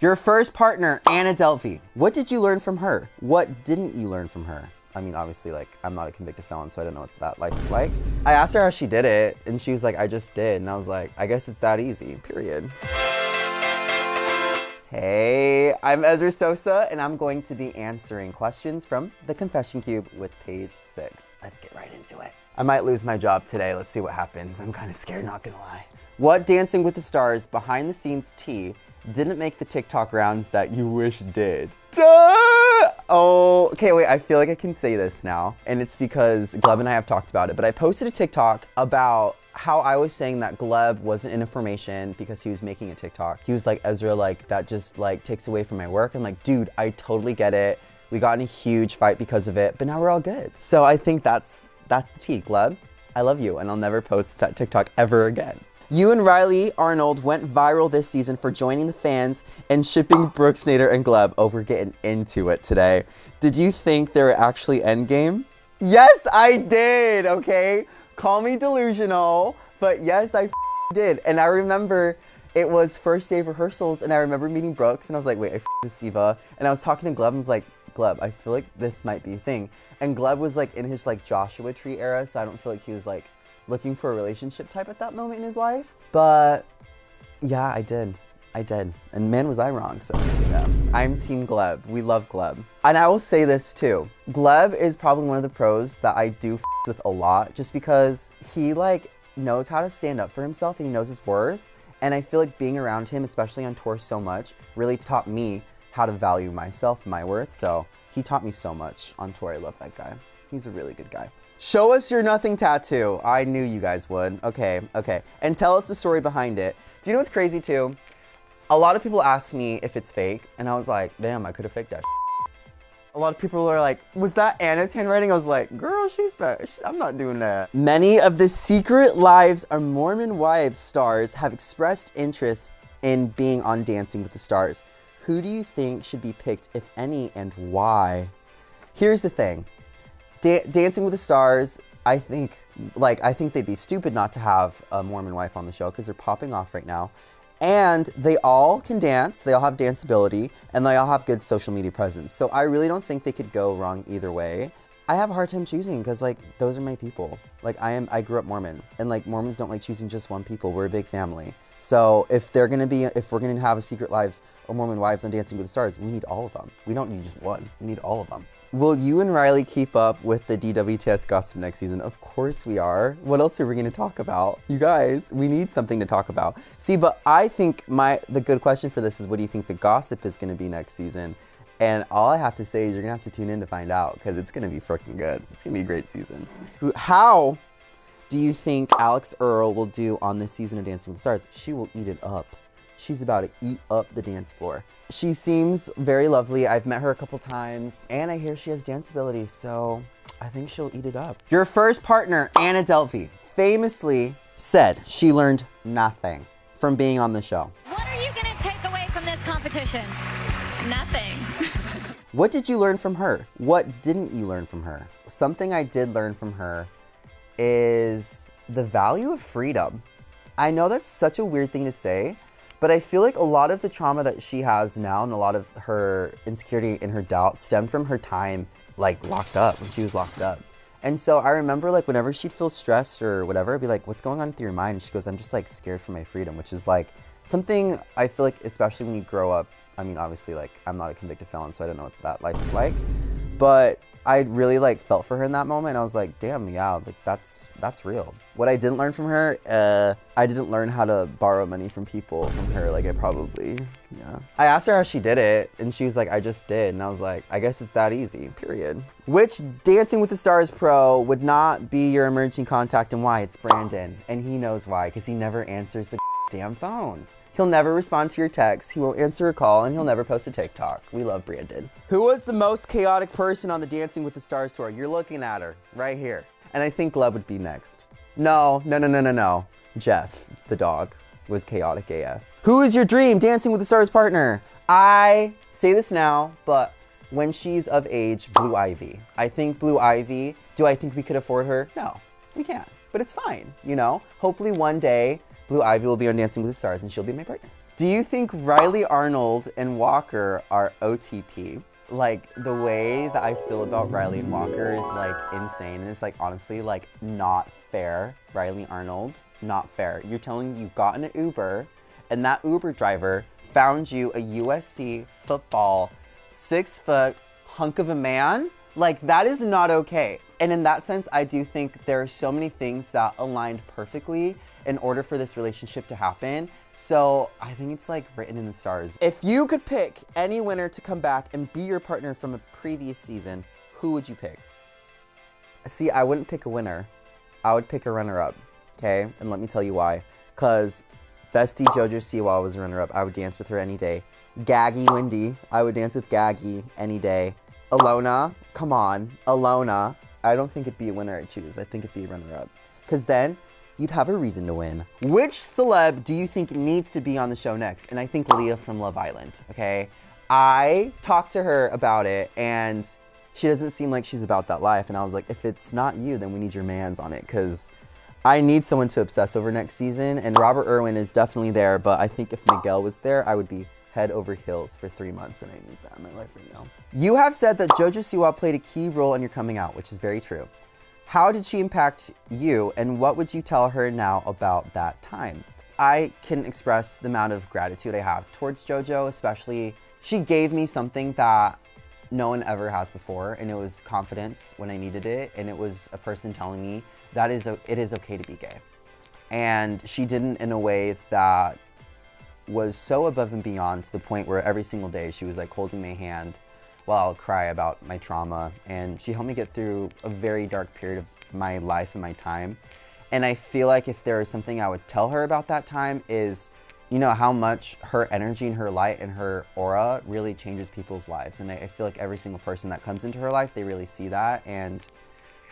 Your first partner, Anna Delvey. What did you learn from her? What didn't you learn from her? I mean, obviously, like, I'm not a convicted felon, so I don't know what that life is like. I asked her how she did it, and she was like, I just did. And I was like, I guess it's that easy, period. Hey, I'm Ezra Sosa, and I'm going to be answering questions from the Confession Cube with page 6. Let's get right into it. I might lose my job today. Let's see what happens. I'm kind of scared, not gonna lie. What Dancing with the Stars behind the scenes tea didn't make the TikTok rounds that you wish did? Duh! Oh, okay, wait, I feel like I can say this now. And it's because Gleb and I have talked about it, but I posted a TikTok about how I was saying that Gleb wasn't in a formation because he was making a TikTok. He was like, Ezra, like, that just like takes away from my work. I'm like, dude, I totally get it. We got in a huge fight because of it, but now we're all good. So I think that's the tea, Gleb. I love you, and I'll never post that TikTok ever again. You and Rylee Arnold went viral this season for joining the fans and shipping Brooks, Nader, and Gleb. Oh, we're getting into it today. Did you think they were actually endgame? Yes, I did, okay? Call me delusional, but yes, I did. And I remember it was first day of rehearsals, and I remember meeting Brooks, and I was like, wait, I with Siwa. And I was talking to Gleb, and I was like, Gleb, I feel like this might be a thing. And Gleb was like in his like Joshua Tree era, so I don't feel like he was like looking for a relationship type at that moment in his life. But yeah, I did. And man, was I wrong. So yeah, I'm team Gleb. We love Gleb. And I will say this too. Gleb is probably one of the pros that I do with a lot, just because he like knows how to stand up for himself and he knows his worth. And I feel like being around him, especially on tour so much, really taught me how to value myself and my worth. So he taught me so much on tour. I love that guy. He's a really good guy. Show us your nothing tattoo. I knew you guys would. Okay. And tell us the story behind it. Do you know what's crazy too? A lot of people ask me if it's fake, and I was like, damn, I could have faked that. A lot of people are like, was that Anna's handwriting? I was like, girl, I'm not doing that. Many of the Secret Lives of Mormon Wives stars have expressed interest in being on Dancing with the Stars. Who do you think should be picked, if any, and why? Here's the thing. Dancing with the Stars, I think they'd be stupid not to have a Mormon wife on the show because they're popping off right now. And they all can dance, they all have dance ability, and they all have good social media presence. So I really don't think they could go wrong either way. I have a hard time choosing because like those are my people. Like I grew up Mormon, and like Mormons don't like choosing just one people. We're a big family. So if we're gonna have a Secret Lives or Mormon Wives on Dancing with the Stars, we need all of them. We don't need just one, we need all of them. Will you and Rylee keep up with the DWTS gossip next season? Of course we are. What else are we gonna talk about? You guys, we need something to talk about. See, but I think the good question for this is, what do you think the gossip is gonna be next season? And all I have to say is you're gonna have to tune in to find out, because it's gonna be freaking good. It's gonna be a great season. How do you think Alex Earl will do on this season of Dancing with the Stars? She will eat it up. She's about to eat up the dance floor. She seems very lovely. I've met her a couple times, and I hear she has dance ability, so I think she'll eat it up. Your first partner, Anna Delvey, famously said she learned nothing from being on the show. What are you gonna take away from this competition? Nothing. What did you learn from her? What didn't you learn from her? Something I did learn from her is the value of freedom. I know that's such a weird thing to say, but I feel like a lot of the trauma that she has now and a lot of her insecurity and her doubt stemmed from her time like locked up, when she was locked up. And so I remember like whenever she'd feel stressed or whatever, I'd be like, what's going on through your mind? And she goes, I'm just like scared for my freedom, which is like something I feel like, especially when you grow up, I mean, obviously like I'm not a convicted felon, so I don't know what that life is like, but I really like felt for her in that moment. I was like, damn, yeah, like that's real. What I didn't learn from her, I didn't learn how to borrow money from people from her. Like yeah. I asked her how she did it, and she was like, I just did. And I was like, I guess it's that easy, period. Which Dancing with the Stars pro would not be your emergency contact, and why? It's Brandon, and he knows why, because he never answers the damn phone. He'll never respond to your texts, he won't answer a call, and he'll never post a TikTok. We love Brandon. Who was the most chaotic person on the Dancing with the Stars tour? You're looking at her, right here. And I think Gleb would be next. No. Jeff, the dog, was chaotic AF. Who is your dream Dancing with the Stars partner? I say this now, but when she's of age, Blue Ivy. I think Blue Ivy, do I think we could afford her? No, we can't, but it's fine, you know? Hopefully one day, Blue Ivy will be on Dancing with the Stars and she'll be my partner. Do you think Rylee, Arnold, and Walker are OTP? Like, the way that I feel about Rylee and Walker is like insane. And it's like, honestly, like not fair. Rylee, Arnold, not fair. You're telling me you got in an Uber and that Uber driver found you a USC football 6-foot hunk of a man? Like, that is not okay. And in that sense, I do think there are so many things that aligned perfectly in order for this relationship to happen. So I think it's like written in the stars. If you could pick any winner to come back and be your partner from a previous season, who would you pick? See, I wouldn't pick a winner. I would pick a runner-up, okay? And let me tell you why. Because bestie Jojo Siwa was a runner-up. I would dance with her any day. Gaggy Wendy, I would dance with Gaggy any day. Alona, come on, Alona. I don't think it'd be a winner I'd choose. I think it'd be a runner-up. Because then you'd have a reason to win. Which celeb do you think needs to be on the show next? And I think Leah from Love Island, okay? I talked to her about it and she doesn't seem like she's about that life. And I was like, if it's not you, then we need your mans on it, because I need someone to obsess over next season. And Robert Irwin is definitely there, but I think if Miguel was there, I would be head over heels for 3 months, and I need that in my life right now. You have said that Jojo Siwa played a key role in your coming out, which is very true. How did she impact you, and what would you tell her now about that time? I can express the amount of gratitude I have towards Jojo, especially she gave me something that no one ever has before, and it was confidence when I needed it, and it was a person telling me that it is okay to be gay. And she did it in a way that was so above and beyond, to the point where every single day she was like holding my hand while I'll cry about my trauma, and she helped me get through a very dark period of my life and my time. And I feel like if there is something I would tell her about that time is, you know, how much her energy and her light and her aura really changes people's lives. And I feel like every single person that comes into her life, they really see that. And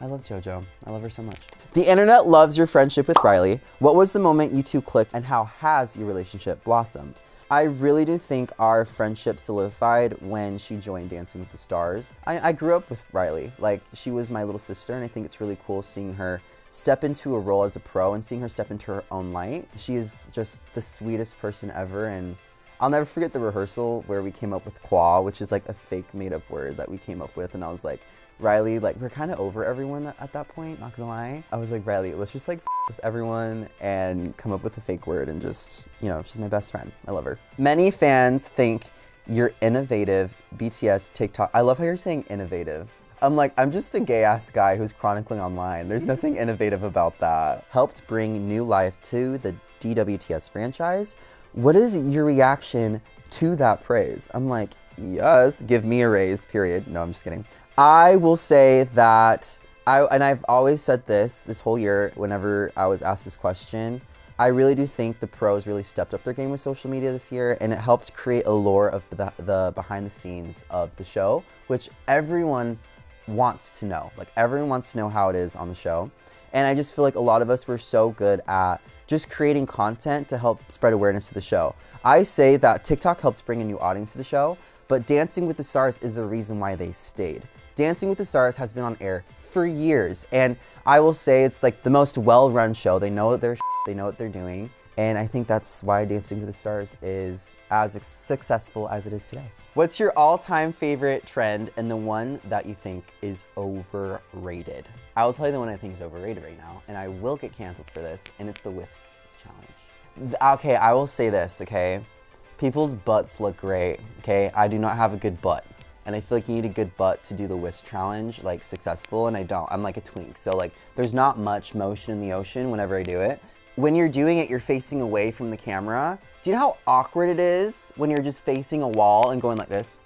I love Jojo. I love her so much. The internet loves your friendship with Rylee. What was the moment you two clicked, and how has your relationship blossomed? I really do think our friendship solidified when she joined Dancing with the Stars. I grew up with Rylee. Like, she was my little sister, and I think it's really cool seeing her step into a role as a pro and seeing her step into her own light. She is just the sweetest person ever, and I'll never forget the rehearsal where we came up with qua, which is like a fake made-up word that we came up with, and I was like, Rylee, like, we're kind of over everyone at that point, not gonna lie. I was like, Rylee, let's just like with everyone and come up with a fake word, and just, you know, she's my best friend. I love her. Many fans think you're innovative BTS TikTok. I love how you're saying innovative. I'm like, I'm just a gay ass guy who's chronicling online. There's nothing innovative about that. Helped bring new life to the DWTS franchise. What is your reaction to that praise? I'm like, yes, give me a raise, period. No, I'm just kidding. I will say that, I've always said this whole year whenever I was asked this question, I really do think the pros really stepped up their game with social media this year, and it helped create a lore of the behind the scenes of the show, which everyone wants to know. Like, everyone wants to know how it is on the show. And I just feel like a lot of us were so good at just creating content to help spread awareness to the show. I say that TikTok helped bring a new audience to the show, but Dancing with the Stars is the reason why they stayed. Dancing with the Stars has been on air for years, and I will say it's like the most well-run show. They know their they know what they're doing, and I think that's why Dancing with the Stars is as successful as it is today. What's your all-time favorite trend and the one that you think is overrated? I will tell you the one I think is overrated right now, and I will get canceled for this, and it's the whisk challenge. Okay, I will say this, okay? People's butts look great, okay? I do not have a good butt. And I feel like you need a good butt to do the whisk challenge, like, successful, and I don't. I'm like a twink, so like there's not much motion in the ocean whenever I do it. When you're doing it, you're facing away from the camera. Do you know how awkward it is when you're just facing a wall and going like this?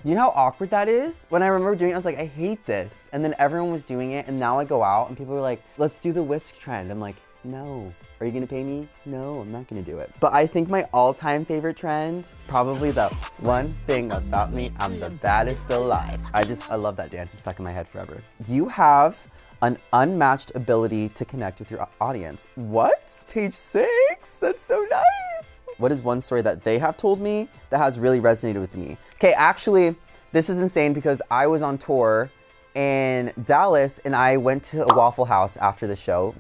You know how awkward that is? When I remember doing it, I was like, I hate this. And then everyone was doing it, and now I go out and people are like, let's do the whisk trend. I'm like, no. Are you gonna pay me? No, I'm not gonna do it. But I think my all-time favorite trend, probably the one thing about me, I'm the baddest alive. I love that dance. It's stuck in my head forever. You have an unmatched ability to connect with your audience. What? Page 6? That's so nice. What is one story that they have told me that has really resonated with me? Okay, actually, this is insane because I was on tour in Dallas, and I went to a Waffle House after the show.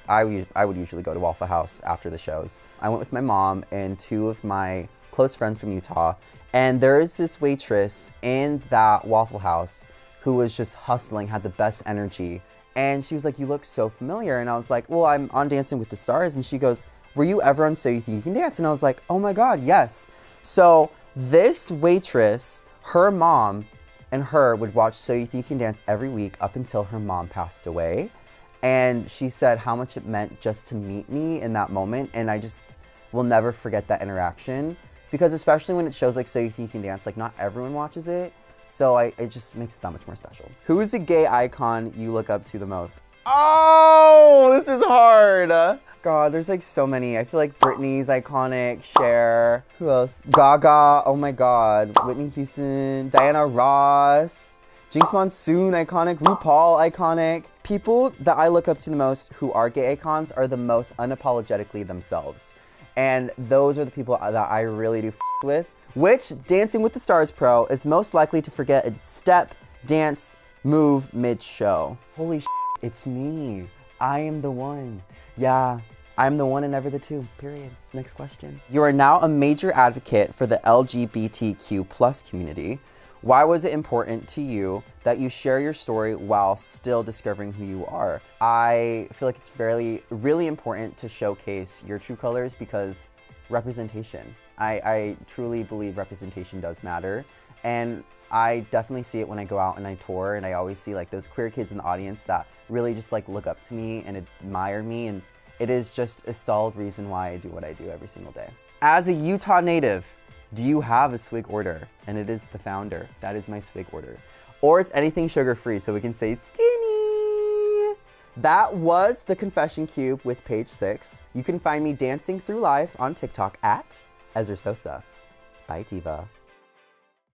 I would usually go to Waffle House after the shows. I went with my mom and 2 of my close friends from Utah. And there is this waitress in that Waffle House who was just hustling, had the best energy. And she was like, you look so familiar. And I was like, well, I'm on Dancing with the Stars. And she goes, were you ever on So You Think You Can Dance? And I was like, oh my God, yes. So this waitress, her mom and her would watch So You Think You Can Dance every week up until her mom passed away. And she said how much it meant just to meet me in that moment. And I just will never forget that interaction, because especially when it shows like So You Think You Can Dance, like not everyone watches it. So it just makes it that much more special. Who is a gay icon you look up to the most? Oh, this is hard. God, there's like so many. I feel like Britney's iconic, Cher. Who else? Gaga, oh my God. Whitney Houston, Diana Ross, Jinx Monsoon, iconic. RuPaul, iconic. People that I look up to the most who are gay icons are the most unapologetically themselves. And those are the people that I really do with. Which Dancing with the Stars pro is most likely to forget a step, dance, move mid-show? Holy shit, it's me. I am the one. Yeah, I'm the one and never the two, period. Next question. You are now a major advocate for the LGBTQ+ community. Why was it important to you that you share your story while still discovering who you are? I feel like it's really important to showcase your true colors, because representation. I truly believe representation does matter. And I definitely see it when I go out and I tour, and I always see like those queer kids in the audience that really just like look up to me and admire me. And it is just a solid reason why I do what I do every single day. As a Utah native, do you have a swig order? And it is the founder. That is my swig order. Or it's anything sugar-free, so we can say skinny. That was the Confession Cube with Page 6. You can find me dancing through life on TikTok at Ezra Sosa. Bye, Diva.